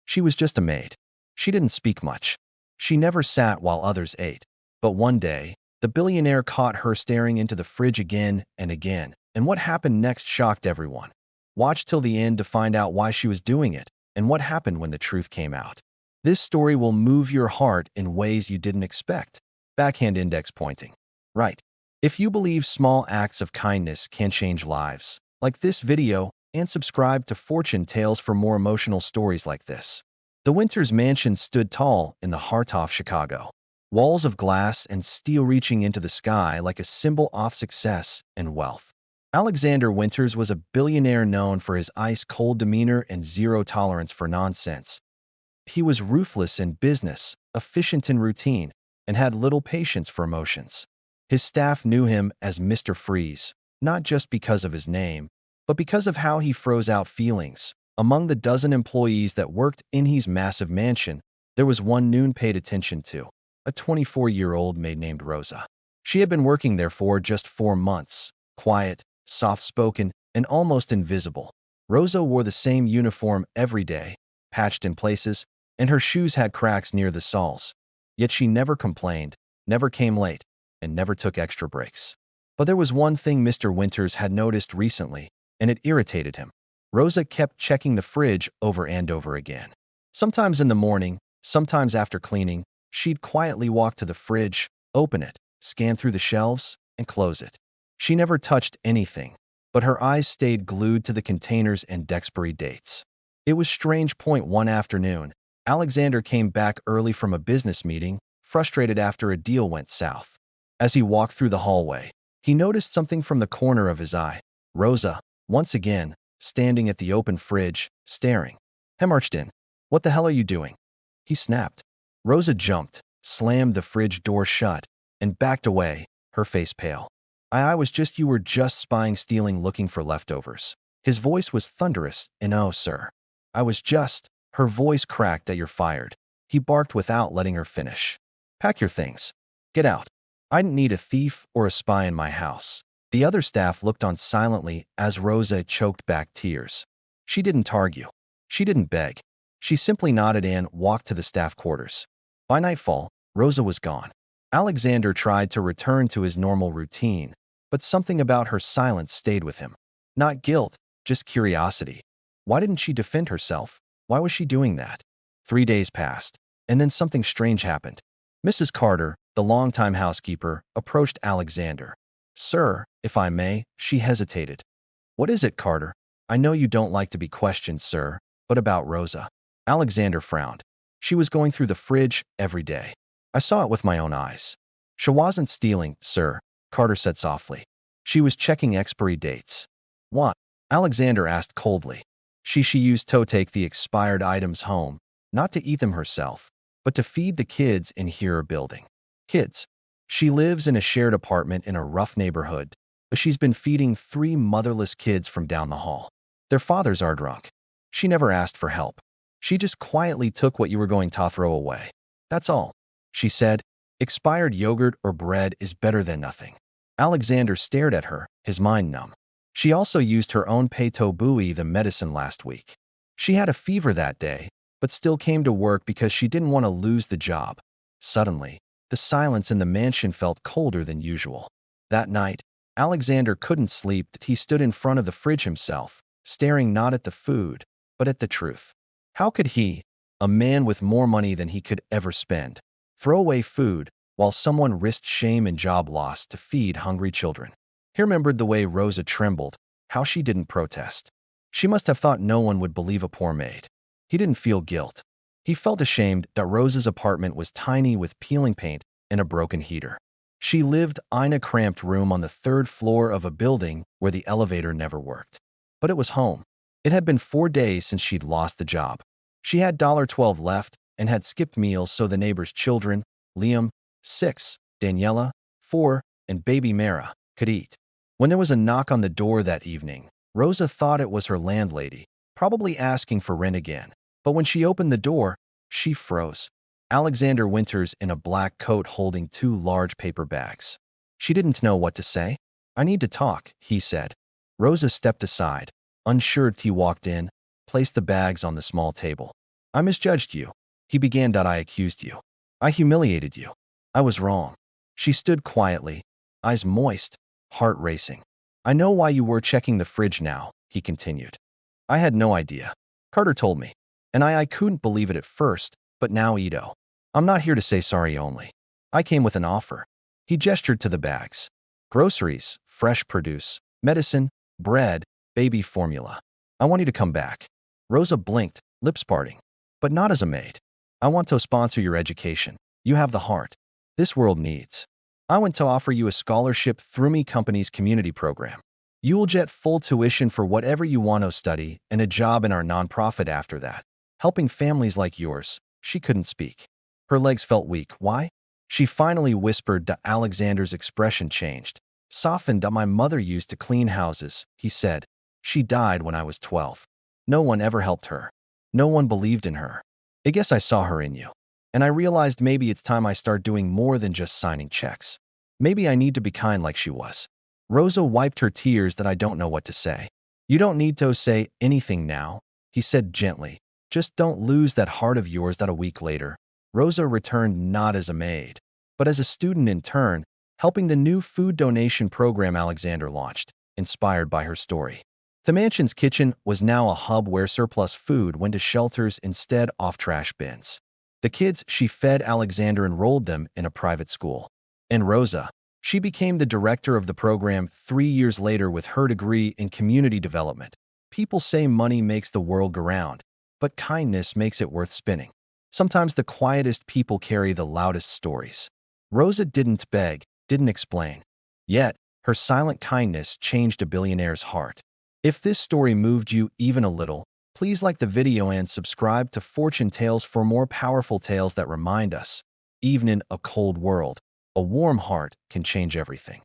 She was just a maid. She didn't speak much. She never sat while others ate. But one day, the billionaire caught her staring into the fridge again and again, and what happened next shocked everyone. Watch till the end to find out why she was doing it and what happened when the truth came out. This story will move your heart in ways you didn't expect. Backhand index pointing. Right. If you believe small acts of kindness can change lives, like this video, and subscribe to Fortune Tales for more emotional stories like this. The Winters mansion stood tall in the heart of Chicago. Walls of glass and steel reaching into the sky like a symbol of success and wealth. Alexander Winters was a billionaire known for his ice-cold demeanor and zero tolerance for nonsense. He was ruthless in business, efficient in routine, and had little patience for emotions. His staff knew him as Mr. Freeze, not just because of his name, but because of how he froze out feelings. Among the dozen employees that worked in his massive mansion, there was one Noon paid attention to, a 24-year-old maid named Rosa. She had been working there for just 4 months, quiet, soft-spoken, and almost invisible. Rosa wore the same uniform every day, patched in places, and her shoes had cracks near the soles. Yet she never complained, never came late, and never took extra breaks. But there was one thing Mr. Winters had noticed recently, and it irritated him. Rosa kept checking the fridge over and over again. Sometimes in the morning, sometimes after cleaning, she'd quietly walk to the fridge, open it, scan through the shelves, and close it. She never touched anything, but her eyes stayed glued to the containers and expiry dates. It was strange. One afternoon, Alexander came back early from a business meeting, frustrated after a deal went south. As he walked through the hallway, he noticed something from the corner of his eye. Rosa, once again, standing at the open fridge, staring. He marched in. "What the hell are you doing?" he snapped. Rosa jumped, slammed the fridge door shut, and backed away, her face pale. You were just spying, stealing, looking for leftovers." His voice was thunderous, and "Oh, sir. I was just—" Her voice cracked. "You're fired." He barked without letting her finish. "Pack your things. Get out. I didn't need a thief or a spy in my house." The other staff looked on silently as Rosa choked back tears. She didn't argue. She didn't beg. She simply nodded and walked to the staff quarters. By nightfall, Rosa was gone. Alexander tried to return to his normal routine, but something about her silence stayed with him. Not guilt, just curiosity. Why didn't she defend herself? Why was she doing that? 3 days passed, and then something strange happened. Mrs. Carter, the longtime housekeeper, approached Alexander. "Sir, if I may," she hesitated. "What is it, Carter?" "I know you don't like to be questioned, sir, but about Rosa." Alexander frowned. "She was going through the fridge every day. I saw it with my own eyes." "She wasn't stealing, sir," Carter said softly. "She was checking expiry dates." "What?" Alexander asked coldly. She used to take the expired items home, not to eat them herself, but to feed the kids in her building. Kids. She lives in a shared apartment in a rough neighborhood, but she's been feeding 3 motherless kids from down the hall. Their fathers are drunk. She never asked for help. She just quietly took what you were going to throw away. That's all. She said, "Expired yogurt or bread is better than nothing." Alexander stared at her, his mind numb. She also used her own Peyto Bui, the medicine, last week. She had a fever that day, but still came to work because she didn't want to lose the job. Suddenly, the silence in the mansion felt colder than usual. That night, Alexander couldn't sleep. He stood in front of the fridge himself, staring not at the food, but at the truth. How could he, a man with more money than he could ever spend, throw away food while someone risked shame and job loss to feed hungry children? He remembered the way Rosa trembled, how she didn't protest. She must have thought no one would believe a poor maid. He didn't feel guilt. He felt ashamed that Rosa's apartment was tiny with peeling paint and a broken heater. She lived in a cramped room on the 3rd floor of a building where the elevator never worked. But it was home. It had been 4 days since she'd lost the job. She had $12 left and had skipped meals so the neighbors' children, Liam, 6, Daniela, 4, and baby Mara, could eat. When there was a knock on the door that evening, Rosa thought it was her landlady, probably asking for rent again. But when she opened the door, she froze. Alexander Winters in a black coat holding 2 large paper bags. She didn't know what to say. "I need to talk," he said. Rosa stepped aside. Unsure, he walked in, placed the bags on the small table. I misjudged you. He began. I accused you. I humiliated you. I was wrong. She stood quietly, eyes moist, heart racing. I know why you were checking the fridge now, he continued. I had no idea. Carter told me. And I couldn't believe it at first, but now Ito. I'm not here to say sorry only. I came with an offer. He gestured to the bags. Groceries, fresh produce, medicine, bread, baby formula. I want you to come back. Rosa blinked, lips parting. But not as a maid. I want to sponsor your education. You have the heart. This world needs. I want to offer you a scholarship through me company's community program. You will get full tuition for whatever you want to study and a job in our nonprofit after that. Helping families like yours. She couldn't speak. Her legs felt weak. Why? She finally whispered. Alexander's expression changed. Softened. My mother used to clean houses, he said. She died when I was 12. No one ever helped her. No one believed in her. I guess I saw her in you. And I realized maybe it's time I start doing more than just signing checks. Maybe I need to be kind like she was. Rosa wiped her tears. I don't know what to say. You don't need to say anything now, he said gently. Just don't lose that heart of yours. A week later, Rosa returned not as a maid, but as a student intern, helping the new food donation program Alexander launched, inspired by her story. The mansion's kitchen was now a hub where surplus food went to shelters instead of trash bins. The kids she fed Alexander enrolled them in a private school. And Rosa, she became the director of the program 3 years later with her degree in community development. People say money makes the world go round, but kindness makes it worth spinning. Sometimes the quietest people carry the loudest stories. Rosa didn't beg, didn't explain. Yet, her silent kindness changed a billionaire's heart. If this story moved you even a little, please like the video and subscribe to Fortune Tales for more powerful tales that remind us, even in a cold world, a warm heart can change everything.